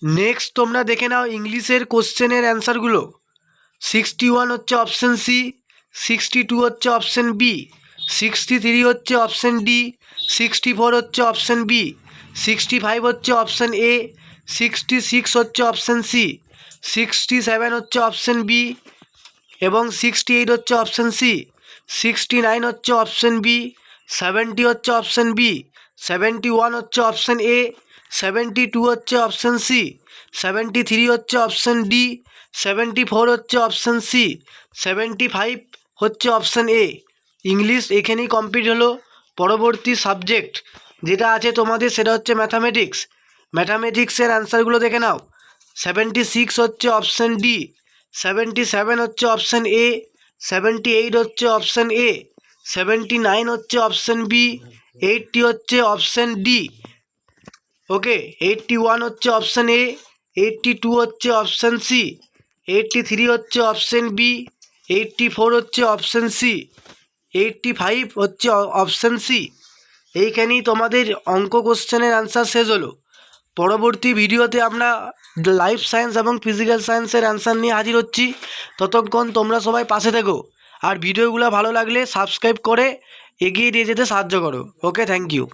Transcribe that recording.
Next তোমরা দেখে নাও ইংলিশের কোশ্চেনের অ্যান্সারগুলো। 61 হচ্ছে অপশান সি, 62 হচ্ছে অপশান বি, 63 হচ্ছে অপশান ডি, 64 হচ্ছে অপশান বি, 65 হচ্ছে অপশান এ, 66 হচ্ছে অপশান সি, 67 হচ্ছে অপশান বি এবং 68 হচ্ছে অপশান সি, 69 হচ্ছে অপশান বি, 70 হচ্ছে অপশান বি, 71 হচ্ছে অপশান এ, 72 হচ্ছে অপশান সি, 73 হচ্ছে অপশান ডি, 74 হচ্ছে অপশান সি, 75 হচ্ছে অপশান এ। ইংলিশ এখানেই কমপ্লিট হলো। পরবর্তী সাবজেক্ট যেটা আছে তোমাদের সেটা হচ্ছে ম্যাথামেটিক্স। ম্যাথামেটিক্সের অ্যান্সারগুলো দেখে নাও। 76 হচ্ছে অপশান ডি, 77 হচ্ছে অপশান এ, 78 হচ্ছে অপশান এ, 79 হচ্ছে অপশান বি, 80 হচ্ছে অপশান ডি। ওকে, 81 হচ্ছে অপশান এ, 82 হচ্ছে অপশান সি, 83 হচ্ছে অপশান বি, 84 হচ্ছে অপশান সি, 85 হচ্ছে অপশান সি। এইখানেই তোমাদের অঙ্ক কোশ্চেনের অ্যান্সার শেষ হলো। পরবর্তী ভিডিওতে আমরা লাইফ সায়েন্স এবং ফিজিক্যাল সায়েন্সের অ্যান্সার নিয়ে হাজির হচ্ছি। ততক্ষণ তোমরা সবাই পাশে থেকো, আর ভিডিওগুলো ভালো লাগলে সাবস্ক্রাইব করে এগিয়ে নিয়ে যেতে সাহায্য করো। ওকে, থ্যাংক ইউ।